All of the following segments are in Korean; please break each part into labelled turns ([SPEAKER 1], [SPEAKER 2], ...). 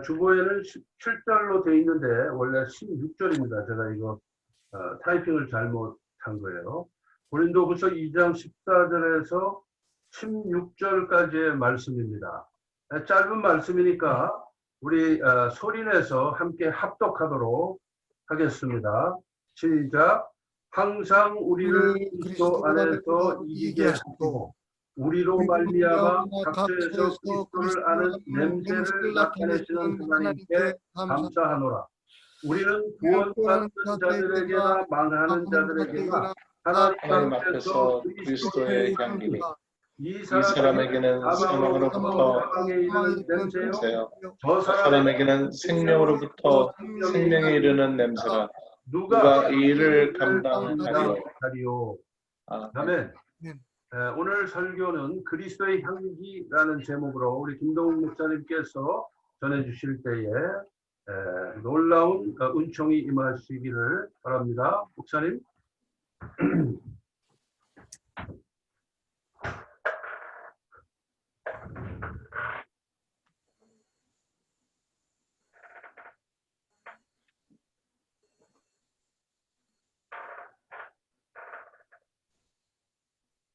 [SPEAKER 1] 주보에는 17절로 돼 있는데 원래 16절입니다. 제가 이거 타이핑을 잘못한 거예요. 고린도후서 2장 14절에서 16절까지의 말씀입니다. 짧은 말씀이니까 우리 소리내서 함께 합독하도록 하겠습니다. 시작. 항상 우리를 그리스도 안에서 이기게 하시고 우리로 말미암아 각처에서 그리스도를 아는 냄새를 나타내시는 하나님께 감사하노라. 우리는 구원받는 자들에게나 망하는 자들에게나 하나님 앞에서 그리스도의 향기, 이 사람에게는 사망으로부터 사망에 이르는 냄새요, 저 사람에게는 생명으로부터 생명에 이르는 냄새라. 누가 이 일을 감당하리요. 아멘. 오늘 설교는 그리스도의 향기라는 제목으로 우리 김동욱 목사님께서 전해주실 때에 놀라운 은총이 임하시기를 바랍니다. 목사님.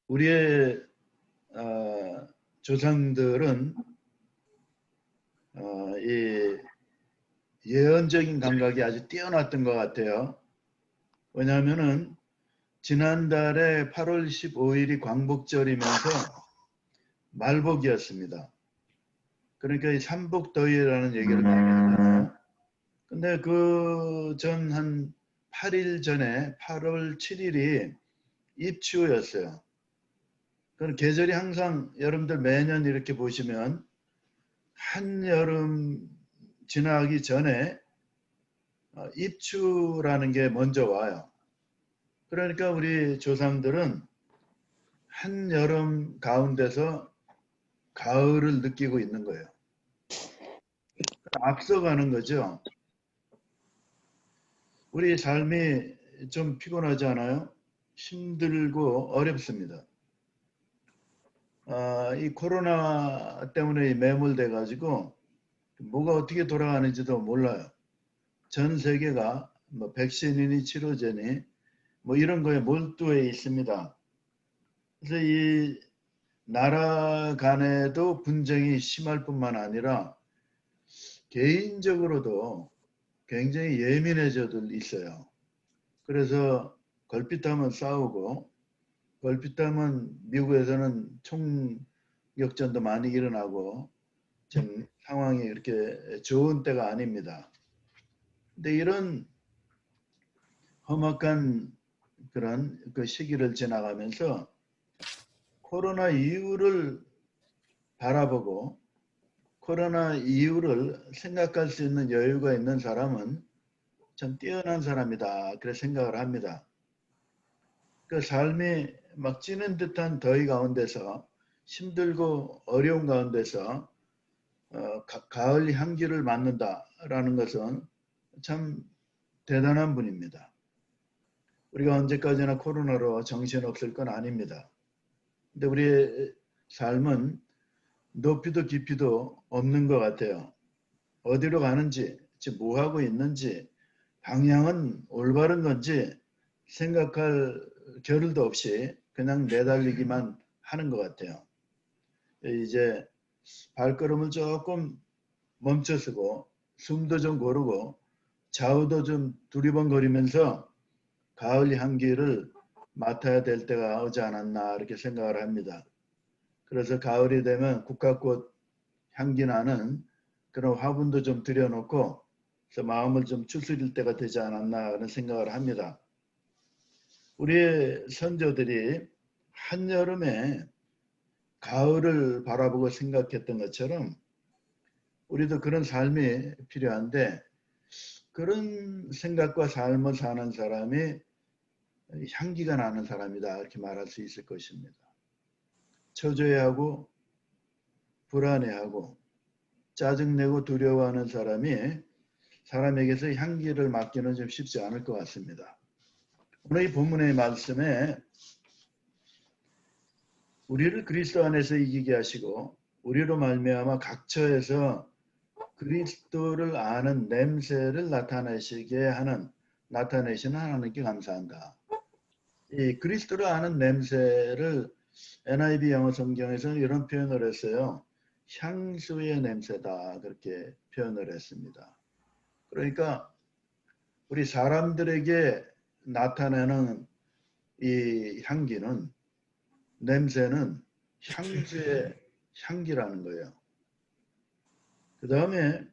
[SPEAKER 2] 우리의 조상들은 이 예언적인 감각이 아주 뛰어났던 것 같아요. 왜냐하면은 지난달에 8월 15일이 광복절이면서 말복이었습니다. 그러니까 이 삼복더위라는 얘기를 많이 하잖아요. 근데 그 전 한 8일 전에 8월 7일이 입추였어요. 그런 계절이 항상 여러분들 매년 이렇게 보시면 한여름 지나기 전에 입추라는 게 먼저 와요. 그러니까 우리 조상들은 한여름 가운데서 가을을 느끼고 있는 거예요. 앞서가는 거죠. 우리 삶이 좀 피곤하지 않아요? 힘들고 어렵습니다. 이 코로나 때문에 매몰돼 가지고 뭐가 어떻게 돌아가는지도 몰라요. 전 세계가 뭐 백신이니 치료제니 뭐 이런 거에 몰두해 있습니다. 그래서 이 나라 간에도 분쟁이 심할 뿐만 아니라 개인적으로도 굉장히 예민해져들 있어요. 그래서 걸핏하면 싸우고 걸핏하면 미국에서는 총격전도 많이 일어나고 지금 상황이 이렇게 좋은 때가 아닙니다. 근데 이런 험악한 그런 그 시기를 지나가면서 코로나 이후를 바라보고 코로나 이후를 생각할 수 있는 여유가 있는 사람은 참 뛰어난 사람이다. 그렇게 생각을 합니다. 그 삶이 막 찌는 듯한 더위 가운데서 힘들고 어려운 가운데서 가을 향기를 맡는다라는 것은 참 대단한 분입니다. 우리가 언제까지나 코로나로 정신없을 건 아닙니다. 근데 우리의 삶은 높이도 깊이도 없는 것 같아요. 어디로 가는지, 뭐 하고 있는지, 방향은 올바른 건지 생각할 겨를도 없이 그냥 내달리기만 하는 것 같아요. 이제 발걸음을 조금 멈춰서고 숨도 좀 고르고 좌우도 좀 두리번거리면서 가을 향기를 맡아야 될 때가 오지 않았나 이렇게 생각을 합니다. 그래서 가을이 되면 국화꽃 향기 나는 그런 화분도 좀 들여놓고 그래서 마음을 좀 추스릴 때가 되지 않았나 그런 생각을 합니다. 우리의 선조들이 한여름에 가을을 바라보고 생각했던 것처럼 우리도 그런 삶이 필요한데 그런 생각과 삶을 사는 사람이 향기가 나는 사람이다 이렇게 말할 수 있을 것입니다. 초조해하고 불안해하고 짜증내고 두려워하는 사람에게서 향기를 맡기는 좀 쉽지 않을 것 같습니다. 오늘 이 본문의 말씀에 우리를 그리스도 안에서 이기게 하시고 우리로 말미암아 각처에서 그리스도를 아는 냄새를 나타내시는 하나님께 감사한다. 이 그리스도를 아는 냄새를 NIV 영어 성경에서는 이런 표현을 했어요. 향수의 냄새다, 그렇게 표현을 했습니다. 그러니까 우리 사람들에게 나타내는 이 향기는, 냄새는 향수의 향기라는 거예요. 그 다음에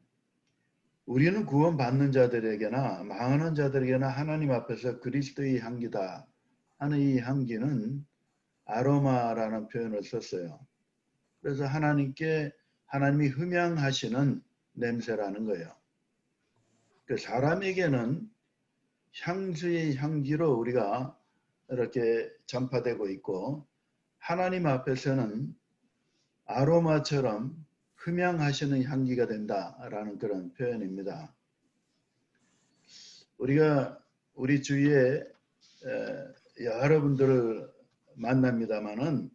[SPEAKER 2] 우리는 구원받는 자들에게나 망하는 자들에게나 하나님 앞에서 그리스도의 향기다 하는 이 향기는 아로마라는 표현을 썼어요. 그래서 하나님이 흠양하시는 냄새라는 거예요. 그 사람에게는 향수의 향기로 우리가 이렇게 전파되고 있고, 하나님 앞에서는 아로마처럼 흠양하시는 향기가 된다라는 그런 표현입니다. 우리가 우리 주위에 여러분들을 만납니다마는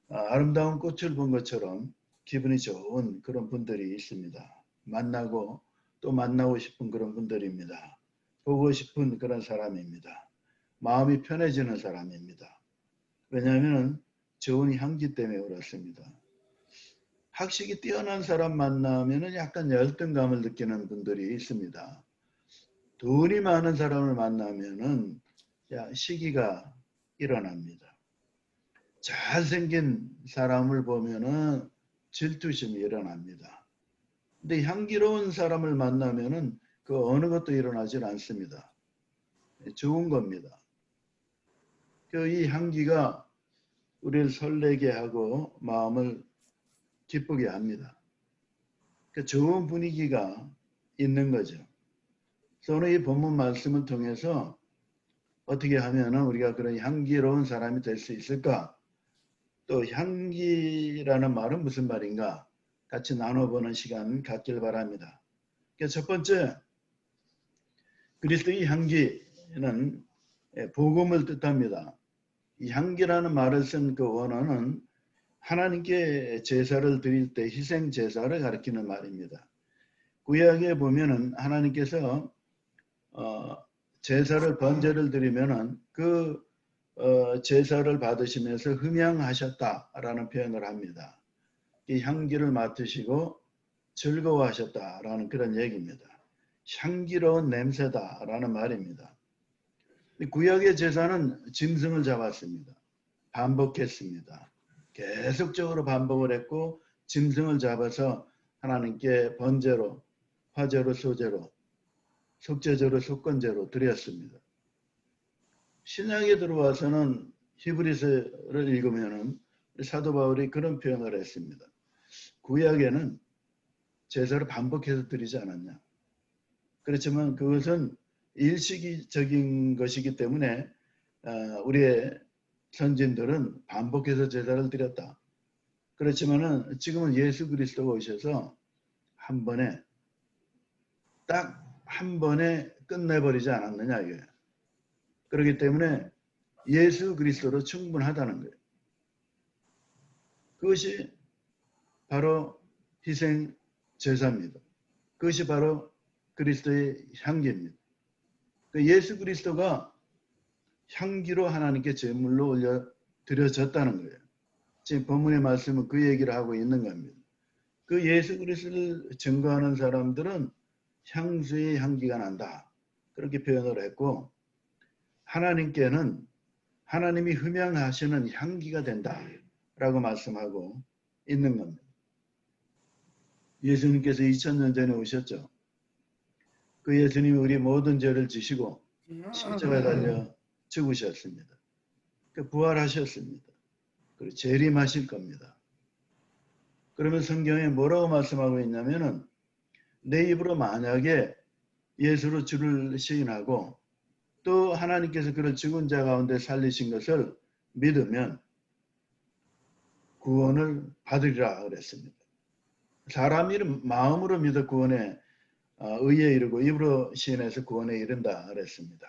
[SPEAKER 2] 아름다운 꽃을 본 것처럼 기분이 좋은 그런 분들이 있습니다. 만나고 또 만나고 싶은 그런 분들입니다. 보고 싶은 그런 사람입니다. 마음이 편해지는 사람입니다. 왜냐하면 좋은 향기 때문에 그렇습니다. 학식이 뛰어난 사람 만나면 약간 열등감을 느끼는 분들이 있습니다. 돈이 많은 사람을 만나면 시기가 일어납니다. 잘생긴 사람을 보면은 질투심이 일어납니다. 근데 향기로운 사람을 만나면은 그 어느 것도 일어나질 않습니다. 좋은 겁니다. 이 향기가 우리를 설레게 하고 마음을 기쁘게 합니다. 좋은 분위기가 있는 거죠. 그래서 오늘 이 본문 말씀을 통해서 어떻게 하면 우리가 그런 향기로운 사람이 될 수 있을까? 또 향기라는 말은 무슨 말인가? 같이 나눠보는 시간 갖길 바랍니다. 첫 번째, 그리스도의 향기는 복음을 뜻합니다. 이 향기라는 말을 쓴 그 원어는 하나님께 제사를 드릴 때 희생 제사를 가리키는 말입니다. 구약에 보면은 하나님께서 제사를 번제를 드리면은 그 제사를 받으시면서 흠양하셨다라는 표현을 합니다. 이 향기를 맡으시고 즐거워하셨다라는 그런 얘기입니다. 향기로운 냄새다라는 말입니다. 구약의 제사는 짐승을 잡았습니다. 반복했습니다. 계속적으로 반복을 했고 짐승을 잡아서 하나님께 번제로, 화제로, 소제로, 속죄제로, 속건제로 드렸습니다. 신약에 들어와서는 히브리서를 읽으면 사도 바울이 그런 표현을 했습니다. 구약에는 제사를 반복해서 드리지 않았냐. 그렇지만 그것은 일시적인 것이기 때문에 우리의 선진들은 반복해서 제사를 드렸다. 그렇지만은 지금은 예수 그리스도가 오셔서 딱 한 번에 끝내버리지 않았느냐 이게. 그렇기 때문에 예수 그리스도로 충분하다는 거예요. 그것이 바로 희생 제사입니다. 그것이 바로 그리스도의 향기입니다. 예수 그리스도가 향기로 하나님께 제물로 올려 드려졌다는 거예요. 지금 본문의 말씀은 그 얘기를 하고 있는 겁니다. 그 예수 그리스도를 증거하는 사람들은 향수의 향기가 난다. 그렇게 표현을 했고, 하나님께는 하나님이 흠양하시는 향기가 된다. 라고 말씀하고 있는 겁니다. 예수님께서 2000년 전에 오셨죠. 그 예수님이 우리 모든 죄를 지시고 십자가에 달려 죽으셨습니다. 부활하셨습니다. 그리고 재림하실 겁니다. 그러면 성경에 뭐라고 말씀하고 있냐면은 내 입으로 만약에 예수로 주를 시인하고 또 하나님께서 그를 죽은 자 가운데 살리신 것을 믿으면 구원을 받으리라 그랬습니다. 사람이 마음으로 믿어 구원에 의에 이르고 입으로 시인해서 구원에 이른다 그랬습니다.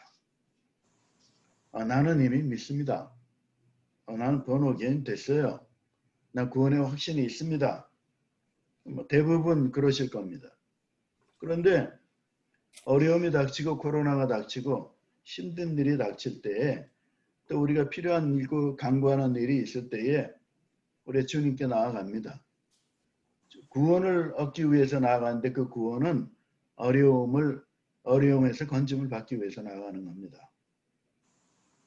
[SPEAKER 2] 나는 이미 믿습니다. 나는 번호기엔 됐어요. 나 구원의 확신이 있습니다. 뭐 대부분 그러실 겁니다. 그런데 어려움이 닥치고 코로나가 닥치고 힘든 일이 닥칠 때에 또 우리가 필요한 일, 간구하는 일이 있을 때에 우리 주님께 나아갑니다. 구원을 얻기 위해서 나아가는데 그 구원은 어려움에서 건짐을 받기 위해서 나아가는 겁니다.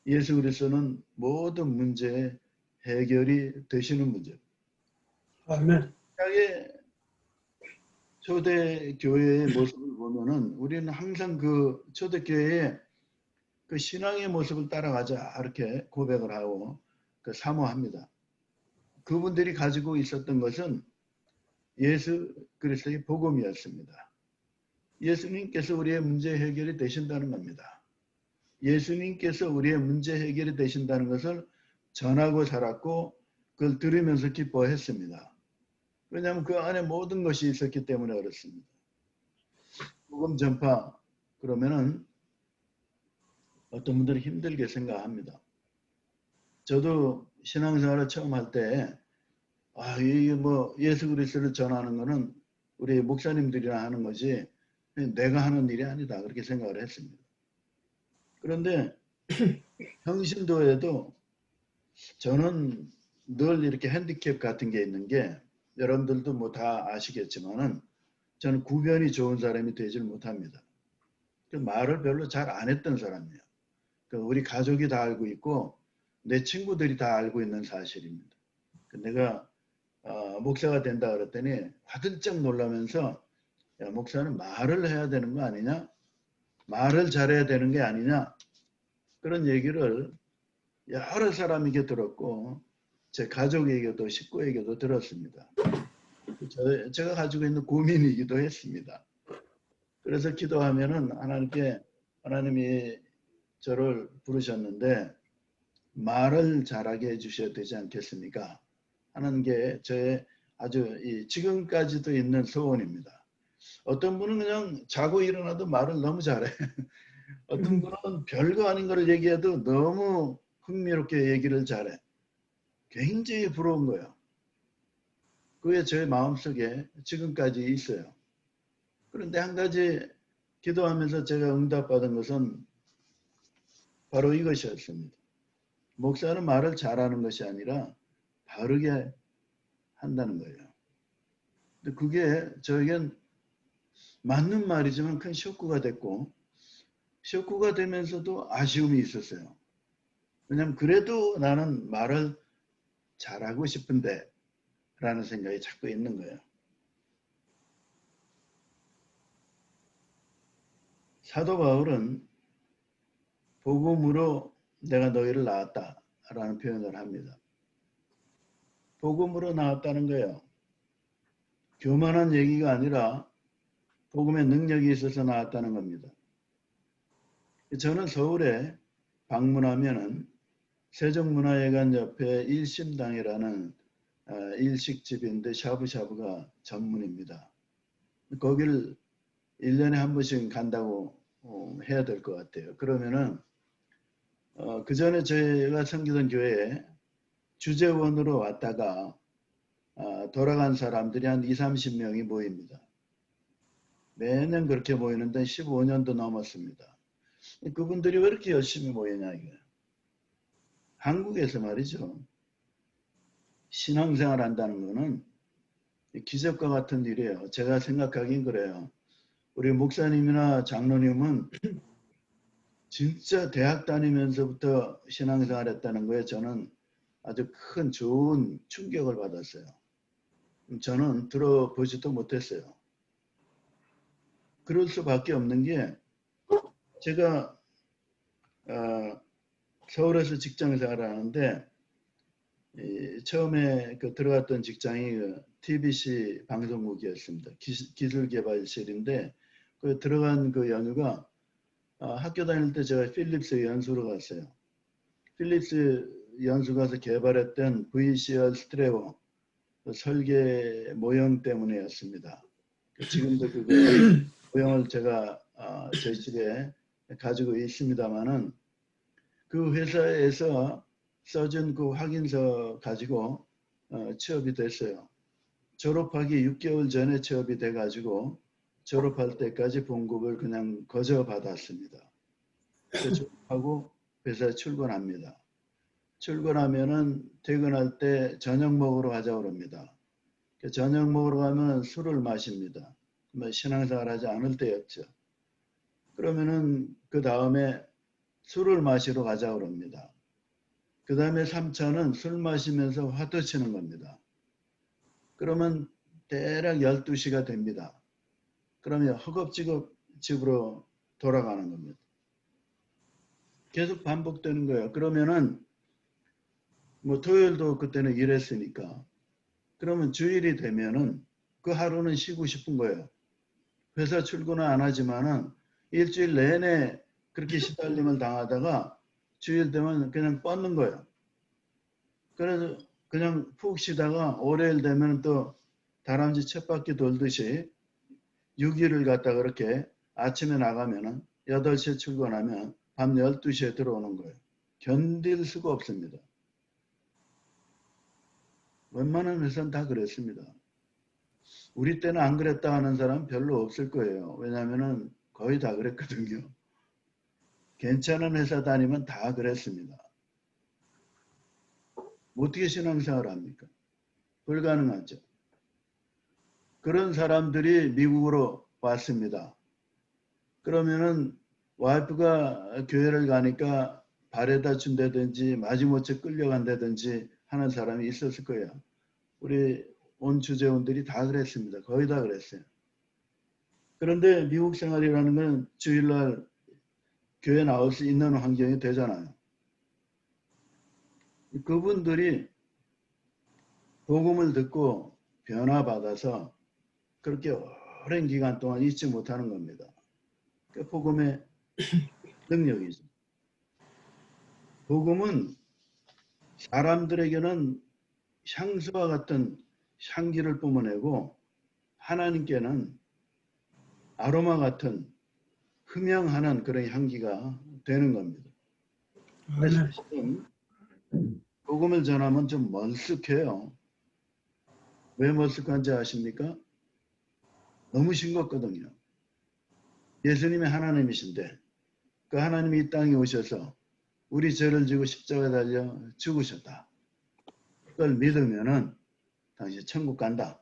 [SPEAKER 2] 예수 그리스도는 모든 문제의 해결이 되시는 문제.
[SPEAKER 3] 아멘.
[SPEAKER 2] 신약의 초대 교회의 모습을 보면은 우리는 항상 그 초대 교회의 그 신앙의 모습을 따라가자 이렇게 고백을 하고 그 사모합니다. 그분들이 가지고 있었던 것은 예수 그리스도의 복음이었습니다. 예수님께서 우리의 문제 해결이 되신다는 겁니다. 예수님께서 우리의 문제 해결이 되신다는 것을 전하고 살았고 그걸 들으면서 기뻐했습니다. 왜냐하면 그 안에 모든 것이 있었기 때문에 그렇습니다. 복음 전파 그러면은 어떤 분들은 힘들게 생각합니다. 저도 신앙생활을 처음 할 때 이게 뭐 예수 그리스도를 전하는 거는 우리 목사님들이나 하는 거지 내가 하는 일이 아니다 그렇게 생각을 했습니다. 그런데 평신도에도 저는 늘 이렇게 핸디캡 같은 게 있는 게 여러분들도 뭐 다 아시겠지만은 저는 구변이 좋은 사람이 되질 못합니다. 그 말을 별로 잘 안 했던 사람이에요. 그 우리 가족이 다 알고 있고 내 친구들이 다 알고 있는 사실입니다. 내가 목사가 된다 그랬더니 화들짝 놀라면서 야, 목사는 말을 해야 되는 거 아니냐? 말을 잘해야 되는 게 아니냐? 그런 얘기를 여러 사람에게 들었고 제 가족에게도 식구에게도 들었습니다. 제가 가지고 있는 고민이기도 했습니다. 그래서 기도하면은 하나님이 저를 부르셨는데 말을 잘하게 해주셔야 되지 않겠습니까? 하는 게 저의 아주 지금까지도 있는 소원입니다. 어떤 분은 그냥 자고 일어나도 말을 너무 잘해. 어떤 분은 별거 아닌 걸 얘기해도 너무 흥미롭게 얘기를 잘해. 굉장히 부러운 거예요. 그게 제 마음속에 지금까지 있어요. 그런데 한 가지 기도하면서 제가 응답받은 것은 바로 이것이었습니다. 목사는 말을 잘하는 것이 아니라 바르게 한다는 거예요. 근데 그게 저에겐 맞는 말이지만 큰 쇼크가 됐고 쇼크가 되면서도 아쉬움이 있었어요. 왜냐하면 그래도 나는 말을 잘하고 싶은데 라는 생각이 자꾸 있는 거예요. 사도 바울은 복음으로 내가 너희를 낳았다 라는 표현을 합니다. 복음으로 낳았다는 거예요. 교만한 얘기가 아니라 복음의 능력이 있어서 낳았다는 겁니다. 저는 서울에 방문하면은 세종문화회관 옆에 일심당이라는 일식집인데 샤브샤브가 전문입니다. 거기를 1년에 한 번씩 간다고 해야 될 것 같아요. 그러면은 그 전에 제가 섬기던 교회에 주재원으로 왔다가 돌아간 사람들이 한 20, 30명이 모입니다. 매년 그렇게 모이는데 15년도 넘었습니다. 그분들이 왜 이렇게 열심히 모이냐 이거예요. 한국에서 말이죠. 신앙생활 한다는 거는 기적과 같은 일이에요. 제가 생각하긴 그래요. 우리 목사님이나 장로님은 진짜 대학 다니면서부터 신앙생활 했다는 거에 저는 아주 큰 좋은 충격을 받았어요. 저는 들어보지도 못했어요. 그럴 수밖에 없는 게 제가 서울에서 직장생활을 하는데 처음에 들어갔던 직장이 TBC 방송국이었습니다. 기술개발실인데 그 들어간 그 연휴가 학교 다닐 때 제가 필립스 연수로 갔어요. 필립스 연수 가서 개발했던 VCR 스트레오 설계 모형 때문에였습니다. 지금도 그 모형을 제가 저희 집에 가지고 있습니다만은 그 회사에서 써준 그 확인서 가지고 취업이 됐어요. 졸업하기 6개월 전에 취업이 돼가지고 졸업할 때까지 봉급을 그냥 거저 받았습니다. 졸업하고 회사에 출근합니다. 출근하면은 퇴근할 때 저녁 먹으러 가자고 그럽니다. 저녁 먹으러 가면 술을 마십니다. 신앙생활 하지 않을 때였죠. 그러면은 그 다음에 술을 마시러 가자고 그럽니다. 그 다음에 3차는 술 마시면서 화투 치는 겁니다. 그러면 대략 12시가 됩니다. 그러면 허겁지겁 집으로 돌아가는 겁니다. 계속 반복되는 거예요. 그러면은 뭐 토요일도 그때는 일했으니까 그러면 주일이 되면은 그 하루는 쉬고 싶은 거예요. 회사 출근은 안 하지만은 일주일 내내 그렇게 시달림을 당하다가 주일 되면 그냥 뻗는 거예요. 그래서 그냥 푹 쉬다가 월요일 되면 또 다람쥐 쳇바퀴 돌듯이 6일을 갖다 그렇게 아침에 나가면은 8시에 출근하면 밤 12시에 들어오는 거예요. 견딜 수가 없습니다. 웬만한 회사는 다 그랬습니다. 우리 때는 안 그랬다 하는 사람 별로 없을 거예요. 왜냐하면 거의 다 그랬거든요. 괜찮은 회사 다니면 다 그랬습니다. 어떻게 신앙생활을 합니까? 불가능하죠. 그런 사람들이 미국으로 왔습니다. 그러면은 와이프가 교회를 가니까 발에다 준다든지 마지못해 끌려간다든지 하는 사람이 있었을 거예요. 우리 온 주재원들이 다 그랬습니다. 거의 다 그랬어요. 그런데 미국 생활이라는 건 주일날 교회 나올 수 있는 환경이 되잖아요. 그분들이 복음을 듣고 변화받아서 그렇게 오랜 기간 동안 잊지 못하는 겁니다. 그 복음의 능력이죠. 복음은 사람들에게는 향수와 같은 향기를 뿜어내고 하나님께는 아로마 같은 흠양하는 그런 향기가 되는 겁니다. 사실은 복음을 전하면 좀 멀쓱해요. 왜 멀쓱한지 아십니까? 너무 싱겁거든요. 예수님이 하나님이신데 그 하나님이 이 땅에 오셔서 우리 죄를 지고 십자가에 달려 죽으셨다. 그걸 믿으면은 당신 천국 간다.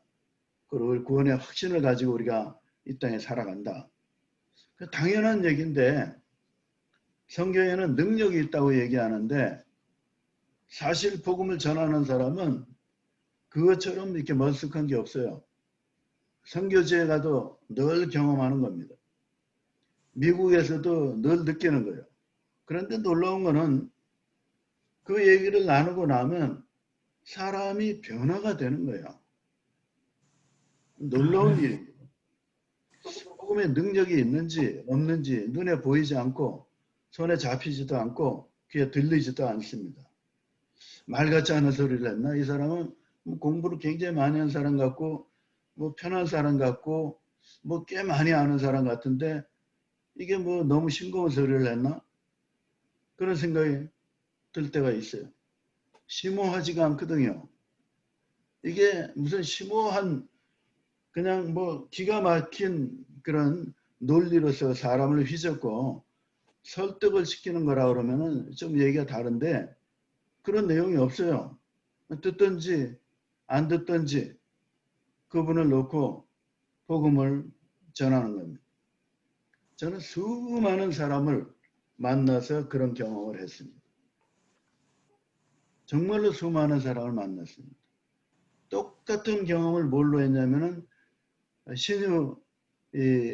[SPEAKER 2] 그리고 구원의 확신을 가지고 우리가 이 땅에 살아간다. 당연한 얘기인데 성경에는 능력이 있다고 얘기하는데 사실 복음을 전하는 사람은 그것처럼 이렇게 멀쓱한 게 없어요. 선교지에 가도 늘 경험하는 겁니다. 미국에서도 늘 느끼는 거예요. 그런데 놀라운 거는 그 얘기를 나누고 나면 사람이 변화가 되는 거예요. 놀라운 일입니다. 복음의 능력이 있는지 없는지 눈에 보이지 않고 손에 잡히지도 않고 귀에 들리지도 않습니다. 말 같지 않은 소리를 했나? 이 사람은 공부를 굉장히 많이 한 사람 같고 뭐 편한 사람 같고 뭐 꽤 많이 아는 사람 같은데 이게 뭐 너무 싱거운 소리를 했나? 그런 생각이 들 때가 있어요. 심오하지가 않거든요. 이게 무슨 심오한 그냥 뭐 기가 막힌 그런 논리로서 사람을 휘젓고 설득을 시키는 거라 그러면은 좀 얘기가 다른데 그런 내용이 없어요. 듣든지 안 듣든지 그분을 놓고 복음을 전하는 겁니다. 저는 수많은 사람을 만나서 그런 경험을 했습니다. 정말로 수많은 사람을 만났습니다. 똑같은 경험을 뭘로 했냐면은 신유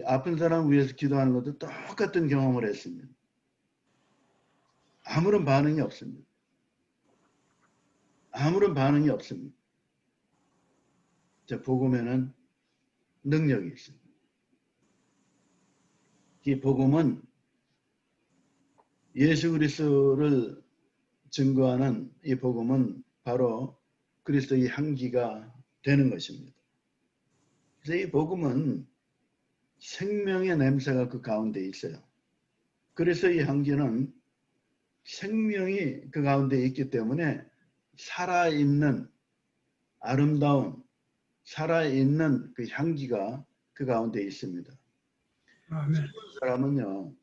[SPEAKER 2] 아픈 사람 위해서 기도하는 것도 똑같은 경험을 했습니다. 아무런 반응이 없습니다. 아무런 반응이 없습니다. 복음에는 능력이 있습니다. 이 복음은 예수 그리스도를 증거하는 이 복음은 바로 그리스도의 향기가 되는 것입니다. 그래서 이 복음은 생명의 냄새가 그 가운데 있어요. 그리스도의 향기는 생명이 그 가운데 있기 때문에 살아있는 아름다운 살아있는 그 향기가 그 가운데 있습니다.
[SPEAKER 3] 아멘.
[SPEAKER 2] 죽은 사람은요,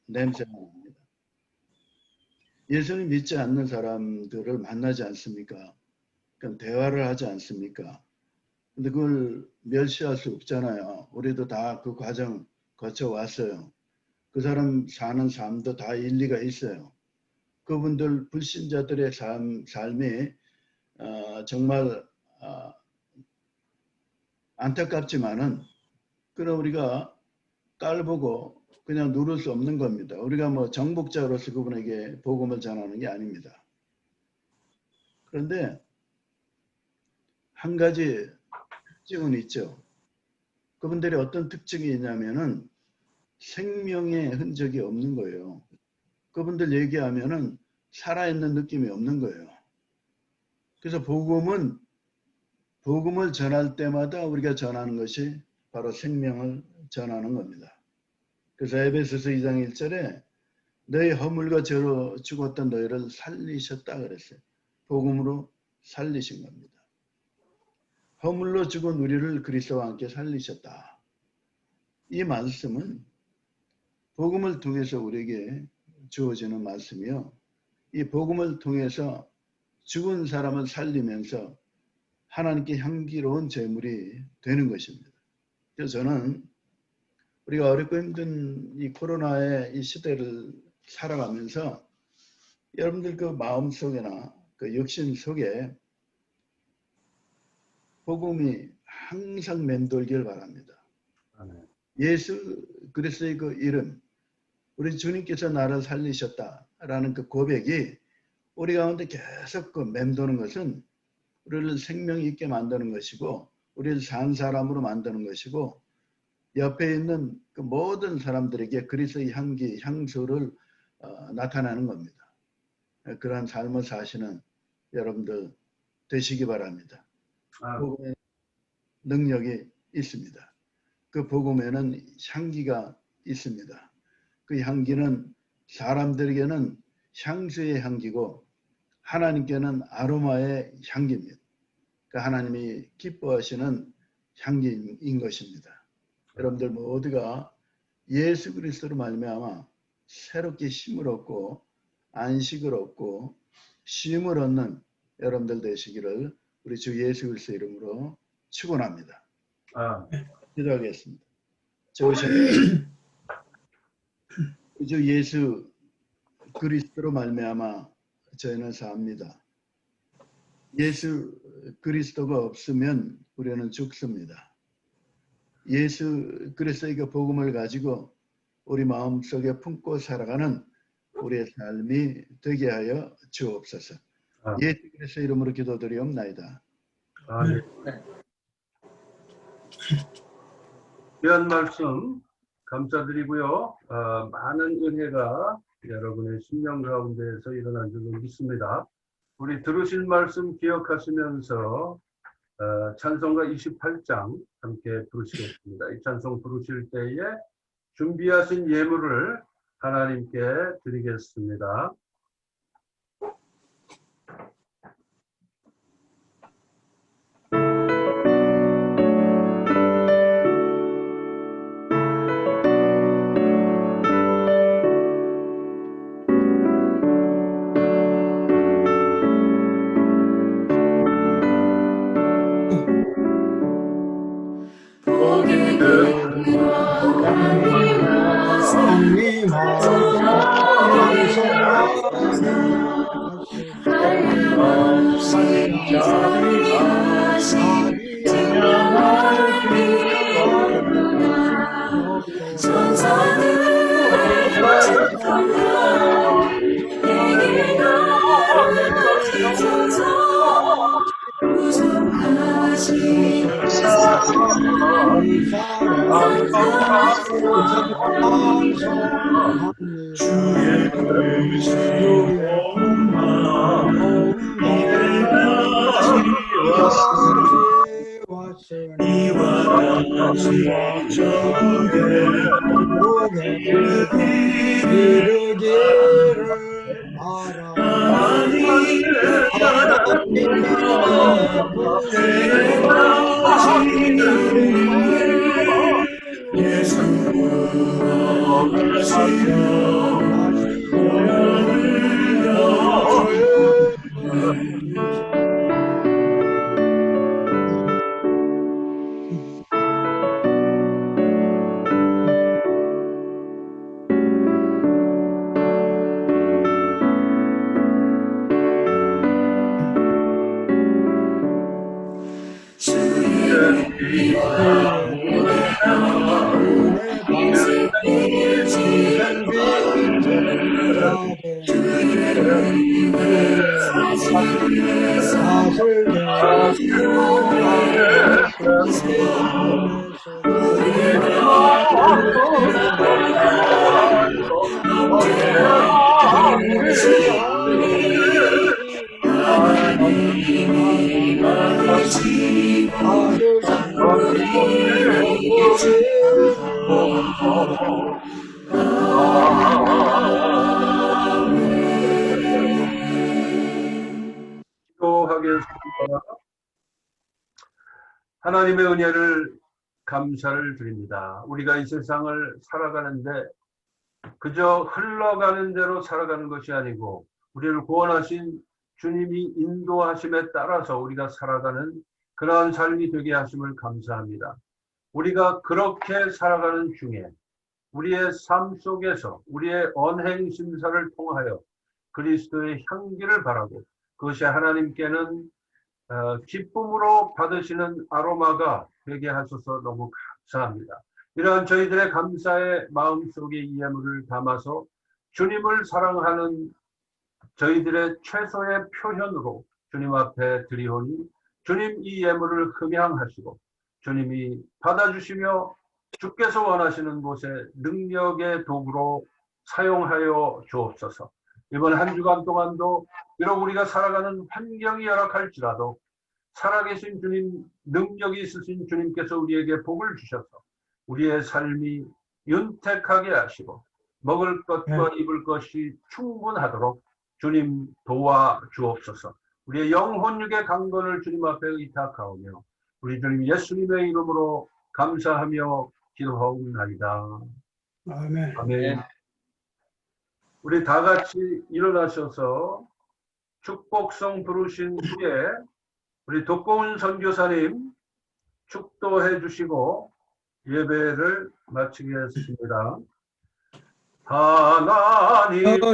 [SPEAKER 2] 냄새가 납니다. 예수를 믿지 않는 사람들을 만나지 않습니까? 그럼 대화를 하지 않습니까? 근데 그걸 멸시할 수 없잖아요. 우리도 다 그 과정 거쳐왔어요. 그 사람 사는 삶도 다 일리가 있어요. 그분들 불신자들의 삶이 정말 안타깝지만은 그럼 우리가 깔보고 그냥 누를 수 없는 겁니다. 우리가 뭐 정복자로서 그분에게 복음을 전하는 게 아닙니다. 그런데 한 가지 특징은 있죠. 그분들이 어떤 특징이 있냐면은 생명의 흔적이 없는 거예요. 그분들 얘기하면은 살아있는 느낌이 없는 거예요. 그래서 복음을 전할 때마다 우리가 전하는 것이 바로 생명을 전하는 겁니다. 그래서 에베소서 2장 1절에 너희 허물과 죄로 죽었던 너희를 살리셨다 그랬어요. 복음으로 살리신 겁니다. 허물로 죽은 우리를 그리스도와 함께 살리셨다. 이 말씀은 복음을 통해서 우리에게 주어지는 말씀이요. 이 복음을 통해서 죽은 사람을 살리면서 하나님께 향기로운 제물이 되는 것입니다. 그래서 저는 우리가 어렵고 힘든 이 코로나의 이 시대를 살아가면서 여러분들 그 마음속에나 그 육신 속에 복음이 항상 맴돌길 바랍니다.
[SPEAKER 1] 아멘.
[SPEAKER 2] 예수 그리스도의 그 이름, 우리 주님께서 나를 살리셨다라는 그 고백이 우리 가운데 계속 그 맴도는 것은 우리를 생명 있게 만드는 것이고 우리를 산 사람으로 만드는 것이고 옆에 있는 그 모든 사람들에게 그리스도의 향기, 향수를 나타내는 겁니다. 그러한 삶을 사시는 여러분들 되시기 바랍니다. 복음의 능력이 있습니다. 그 복음에는 향기가 있습니다. 그 향기는 사람들에게는 향수의 향기고 하나님께는 아로마의 향기입니다. 그 하나님이 기뻐하시는 향기인 것입니다. 여러분들 모두가 예수 그리스도로 말미암아 새롭게 힘을 얻고 안식을 얻고 쉼을 얻는 여러분들 되시기를 우리 주 예수 그리스도 이름으로 축원합니다. 기도하겠습니다. 좋으신 주 예수 그리스도로 말미암아 저희는 삽니다. 예수 그리스도가 없으면 우리는 죽습니다. 예수 그리스도의 그 복음을 가지고 우리 마음속에 품고 살아가는 우리의 삶이 되게 하여 주옵소서. 예수 그리스도 이름으로 기도드리옵나이다.
[SPEAKER 1] 아멘. 귀한 말씀 감사드리고요. 많은 은혜가 여러분의 심령 가운데에서 일어난 줄로 믿습니다. 우리 들으실 말씀 기억하시면서 찬송가 28장 함께 부르시겠습니다. 이 찬송 부르실 때에 준비하신 예물을 하나님께 드리겠습니다.
[SPEAKER 4] 주의 크신 복음만 이와 같이 저게 이르기를
[SPEAKER 1] 기도하겠습니다. 하나님의 은혜를 감사를 드립니다. 우리가 이 세상을 살아가는데 그저 흘러가는 대로 살아가는 것이 아니고 우리를 구원하신 주님이 인도하심에 따라서 우리가 살아가는 그러한 삶이 되게 하심을 감사합니다. 우리가 그렇게 살아가는 중에 우리의 삶 속에서 우리의 언행 심사를 통하여 그리스도의 향기를 바라고 그것이 하나님께는 기쁨으로 받으시는 아로마가 되게 하셔서 너무 감사합니다. 이러한 저희들의 감사의 마음속에 이 예물을 담아서 주님을 사랑하는 저희들의 최소의 표현으로 주님 앞에 드리오니 주님 이 예물을 흠양하시고 주님이 받아주시며 주께서 원하시는 곳에 능력의 도구로 사용하여 주옵소서. 이번 한 주간 동안도 비록 우리가 살아가는 환경이 열악할지라도 살아계신 주님, 능력이 있으신 주님께서 우리에게 복을 주셔서 우리의 삶이 윤택하게 하시고 먹을 것과 입을 것이 충분하도록 주님 도와 주옵소서. 우리의 영혼육의 강건을 주님 앞에 의탁하오며 우리 주님 예수님의 이름으로 감사하며 기도하옵나이다.
[SPEAKER 3] 아멘.
[SPEAKER 1] 아멘. 우리 다 같이 일어나셔서 축복성 부르신 후에 우리 독고운 선교사님 축도해 주시고 예배를 마치겠습니다. 하나님께서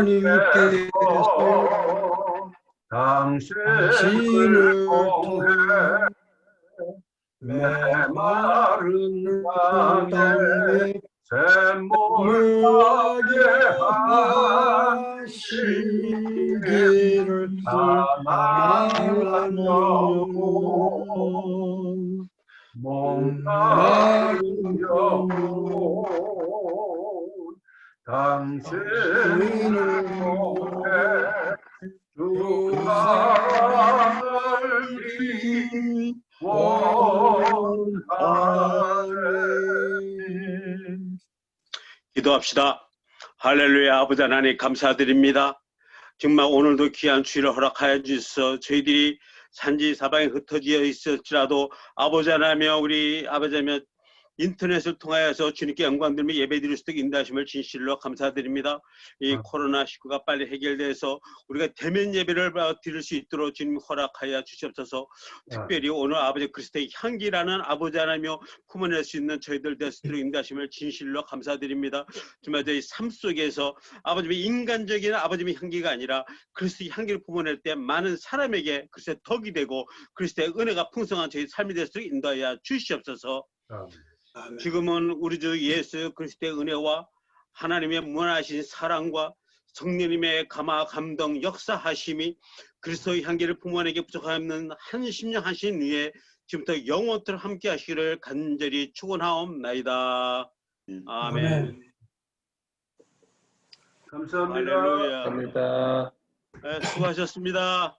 [SPEAKER 1] 당신을 통해 메마른 땅에 샘물 나게 하시기를 바라는 영혼 목마른 영혼 당신을 통해 주사를 원하네.
[SPEAKER 5] 기도합시다. 할렐루야. 아버지 하나님 감사드립니다. 정말 오늘도 귀한 주일을 허락하여 주셔서 저희들이 산지 사방에 흩어져 있을지라도 아버지 하나며 우리 아버지 하며 인터넷을 통하여서 주님께 영광 들며 예배드릴 수 있도록 인도하심을 진실로 감사드립니다. 이 코로나19가 빨리 해결돼서 우리가 대면 예배를 드릴 수 있도록 주님 허락하여 주시옵소서. 특별히 오늘 아버지 그리스도의 향기라는 아버지 하나며 품어낼 수 있는 저희들 될 수 있도록 인도하심을 진실로 감사드립니다. 정말 저희 삶 속에서 아버지의 인간적인 아버지의 향기가 아니라 그리스도의 향기를 품어낼 때 많은 사람에게 그리스도의 덕이 되고 그리스도의 은혜가 풍성한 저희 삶이 될 수 있도록 인도하여 주시옵소서. 지금은 우리 주 예수 그리스도의 은혜와 하나님의 무한하신 사랑과 성령님의 감화 감동 역사하심이 그리스도의 향기를 부모에게 부족하는 한 심령 하신 위에 지금부터 영원토록 함께 하시기를 간절히 축원하옵나이다. 아멘.
[SPEAKER 1] 감사합니다.
[SPEAKER 5] 할렐루야. 네, 수고하셨습니다.